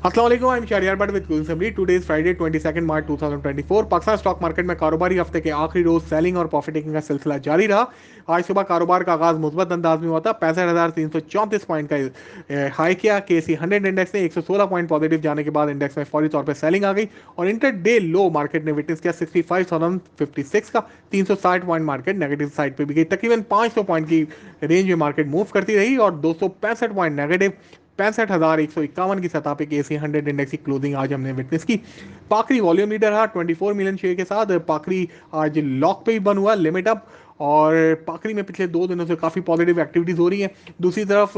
अस्सलाम वालेकुम, I am Shahriyar but with closing summary. Today is Friday 22 March 2024। Pakistan stock market में कारोबारी हफ्ते के आखिरी रोज सेलिंग और प्रॉफिट टेकिंग का सिलसिला जारी रहा। आज सुबह कारोबार का आगाज मुस्बत अंदाज में हुआ था। 65,334 पॉइंट का हाई किया। केसी 100 इंडेक्स ने 116 पॉइंट पॉजिटिव जाने के बाद इंडेक्स में फौरी तौर पर सेलिंग आ गई और इंटर डे लो मार्केट ने विटनेस किया 65,056 का। 360 पॉइंट मार्केट नेगेटिव साइड पे भी गई। तकरीबन 500 पॉइंट की रेंज में मार्केट मूव करती रही और 265 पॉइंट नेगेटिव 65,151 की सतह पे केसी 100 इंडेक्स की क्लोजिंग आज हमने विटनेस की। पाखरी वॉल्यूम लीडर रहा 24 मिलियन शेयर के साथ। पाखरी आज लॉक पे भी बन हुआ लिमिट अप और पाखरी में पिछले 2 दिनों से काफी पॉजिटिव एक्टिविटीज हो रही है। दूसरी तरफ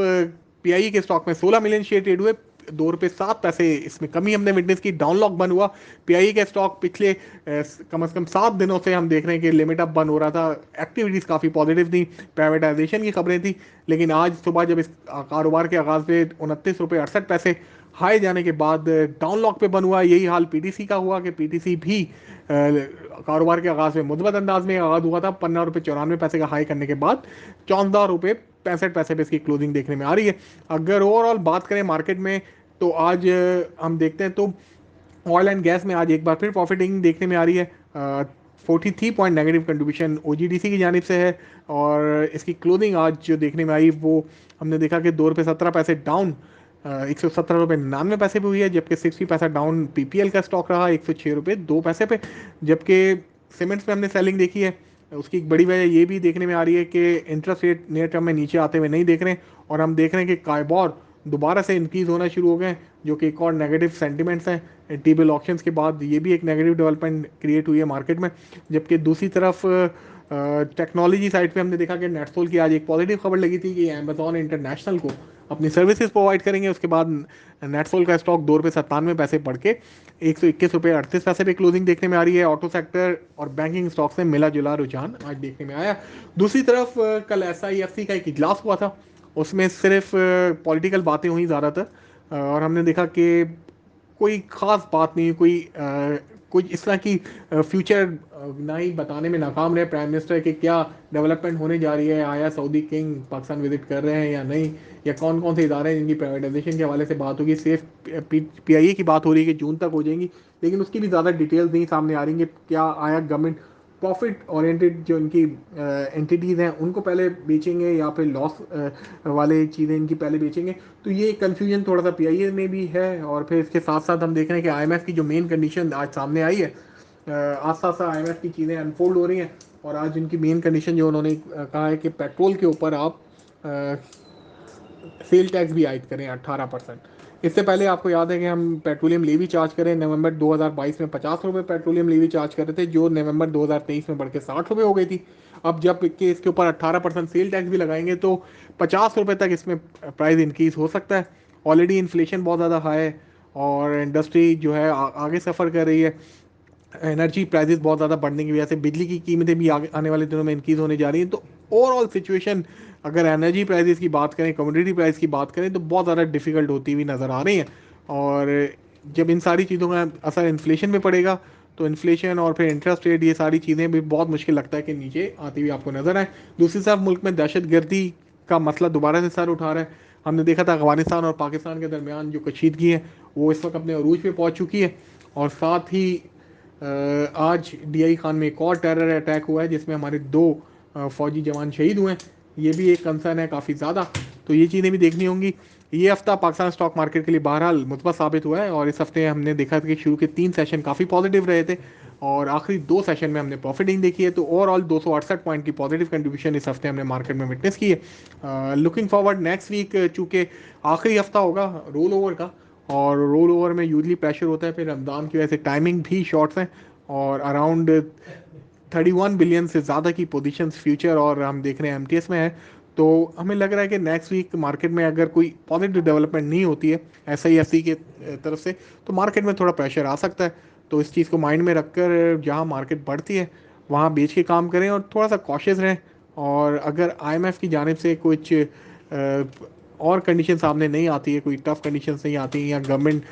पीआई के स्टॉक में 16 मिलियन शेयर ट्रेड हुए, 2 रुपये 7 पैसे इसमें कमी हमने विटनेस की। डाउन लॉक बन हुआ पीआई का स्टॉक। पिछले कम से कम 7 दिनों से हम देख रहे हैं कि लिमिट अप बंद हो रहा था। एक्टिविटीज काफी पॉजिटिव थी, प्राइवेटाइजेशन की खबरें थी। लेकिन आज सुबह जब इस कारोबार के आगाज पे 29 रुपये 68 पैसे हाई जाने के बाद डाउन लॉक पे बन हुआ। यही हाल पीटीसी का हुआ कि पीटीसी भी कारोबार के आगाज में मुद्दत अंदाज में आगाज हुआ था। 15 रुपये 94 पैसे का हाई करने के बाद 14 रुपये 65 पैसे पे इसकी क्लोजिंग देखने में आ रही है। अगर ओवरऑल बात करें मार्केट में तो आज हम देखते हैं तो ऑयल एंड गैस में आज एक बार फिर प्रॉफिटिंग देखने में आ रही है। 43 पॉइंट नेगेटिव कंट्रीब्यूशन ओजीडीसी की जानिब से है और इसकी क्लोजिंग आज जो देखने में आई वो हमने देखा कि 2 रुपये 17 पैसे डाउन 117 रुपये 99 पैसे पे हुई है। जबकि 60 पैसा डाउन पीपीएल का स्टॉक रहा 106 रुपये 2 पैसे पे। जबकि सीमेंट्स में हमने सेलिंग देखी है। उसकी एक बड़ी वजह ये भी देखने में आ रही है कि इंटरेस्ट रेट नियर टर्म में नीचे आते हुए नहीं देख रहे हैं और हम देख रहे हैं कि काइबॉर दोबारा से इंक्रीज होना शुरू हो गए हैं, जो कि एक और नेगेटिव सेंटिमेंट्स हैं। टीबल ऑप्शंस के बाद ये भी एक नेगेटिव डेवलपमेंट क्रिएट हुई है मार्केट में। जबकि दूसरी तरफ टेक्नोलॉजी साइड पे हमने देखा कि नेटसोल की आज एक पॉजिटिव खबर लगी थी कि अमेजॉन इंटरनेशनल को अपनी सर्विसेज प्रोवाइड करेंगे। उसके बाद नेटसोल का स्टॉक 2 रुपये 97 पैसे बढ़ के 121 रुपये 38 पैसे पे क्लोजिंग देखने में आ रही है। ऑटो सेक्टर और बैंकिंग स्टॉक से मिला जुला रुझान आज देखने में आया। दूसरी तरफ कल एसआईएफसी का एक इजलास हुआ था, उसमें सिर्फ पॉलिटिकल बातें हुई ज़्यादातर और हमने देखा कि कोई ख़ास बात नहीं, कोई इस तरह की फ्यूचर ना ही बताने में नाकाम रहे प्राइम मिनिस्टर कि क्या डेवलपमेंट होने जा रही है, आया सऊदी किंग पाकिस्तान विजिट कर रहे हैं या नहीं, या कौन कौन से इदारे हैं जिनकी प्राइवेटाइजेशन के हवाले से बात होगी। सिर्फ पीआईए की बात हो रही है कि जून तक हो जाएंगी, लेकिन उसकी भी ज़्यादा डिटेल्स नहीं सामने आ रही कि क्या आया गवर्नमेंट प्रॉफिट ओरिएंटेड जो इनकी एंटिटीज़ हैं उनको पहले बेचेंगे या फिर लॉस वाले चीज़ें इनकी पहले बेचेंगे। तो ये कन्फ्यूजन थोड़ा सा पीआईए में भी है। और फिर इसके साथ साथ हम देख रहे हैं कि आईएमएफ की जो मेन कंडीशन आज सामने आई है, आस्ता आस्ता आईएमएफ की चीज़ें अनफोल्ड हो रही हैं और आज उनकी मेन कंडीशन जो उन्होंने कहा है कि पेट्रोल के ऊपर आप सेल टैक्स भी आयद करें 18%। इससे पहले आपको याद है कि हम पेट्रोलियम लेवी चार्ज करें नवंबर 2022 में 50 रुपये पेट्रोलियम लेवी चार्ज कर रहे थे, जो नवंबर 2023 में बढ़ के 60 रुपये हो गई थी। अब जब कि इसके ऊपर 18% सेल टैक्स भी लगाएंगे तो 50 रुपये तक इसमें प्राइस इंक्रीज हो सकता है। ऑलरेडी इन्फ्लेशन बहुत ज़्यादा हाई है और इंडस्ट्री जो है आगे सफ़र कर रही है। एनर्जी प्राइसेस बहुत ज़्यादा बढ़ने की वजह से बिजली की कीमतें भी आगे आने वाले दिनों में इंक्रीज होने जा रही हैं। तो ओवरऑल सिचुएशन अगर एनर्जी प्राइसेस की बात करें, कमोडिटी प्राइस की बात करें तो बहुत ज़्यादा डिफिकल्ट होती हुई नज़र आ रही है। और जब इन सारी चीज़ों का असर इन्फ्लेशन में पड़ेगा तो इन्फ्लेशन और फिर इंटरेस्ट रेट ये सारी चीज़ें भी बहुत मुश्किल लगता है कि नीचे आती हुई आपको नज़र आए। दूसरी तरफ मुल्क में दहशत गर्दी का मसला दोबारा से सर उठा रहा है। हमने देखा था अफगानिस्तान और पाकिस्तान के दरमियान जो कशीदगी है वो इस वक्त अपने अरूज पे पहुंच चुकी है। और साथ ही आज डीआई खान में एक और टेरर अटैक हुआ है जिसमें हमारे 2 फौजी जवान शहीद हुए हैं। ये भी एक कंसर्न है काफ़ी ज़्यादा, तो ये चीज़ें भी देखनी होंगी। ये हफ्ता पाकिस्तान स्टॉक मार्केट के लिए बहरहाल मुस्बत साबित हुआ है और इस हफ्ते हमने देखा था कि शुरू के 3 सेशन काफ़ी पॉजिटिव रहे थे और आखिरी 2 सेशन में हमने प्रॉफिटिंग देखी है। तो ओवरऑल 268 पॉइंट की पॉजिटिव कंट्रीब्यूशन इस हफ्ते हमने मार्केट में विटनेस की है। लुकिंग फॉरवर्ड नेक्स्ट वीक, चूँकि आखिरी हफ्ता होगा रोल ओवर का और रोल ओवर में यूजली प्रेशर होता है, फिर रमज़ान की वजह से टाइमिंग भी शॉर्ट्स हैं और अराउंड 31 बिलियन से ज़्यादा की पोजीशंस फ्यूचर और हम देख रहे हैं एमटीएस में है। तो हमें लग रहा है कि नेक्स्ट वीक मार्केट में अगर कोई पॉजिटिव डेवलपमेंट नहीं होती है एसआईएफसी के तरफ से तो मार्केट में थोड़ा प्रेशर आ सकता है। तो इस चीज़ को माइंड में रखकर जहाँ मार्केट बढ़ती है वहाँ बेच के काम करें और थोड़ा सा कॉशियस रहें। और अगर आईएमएफ की जानिब से कुछ और कंडीशन सामने नहीं आती है, कोई टफ कंडीशंस नहीं आती या गवर्नमेंट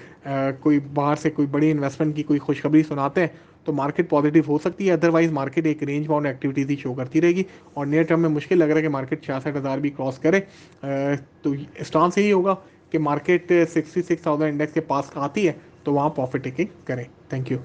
कोई बाहर से कोई बड़ी इन्वेस्टमेंट की कोई खुशखबरी सुनाते हैं तो मार्केट पॉजिटिव हो सकती है। अदरवाइज मार्केट एक रेंज बाउंड एक्टिविटीज ही शो करती रहेगी और नियर टर्म में मुश्किल लग रहा है कि मार्केट 66,000 भी क्रॉस करे। तो स्टांस यही होगा कि मार्केट 66,000 इंडेक्स के पास आती है तो वहाँ प्रॉफिट टेकिंग करें। Thank you.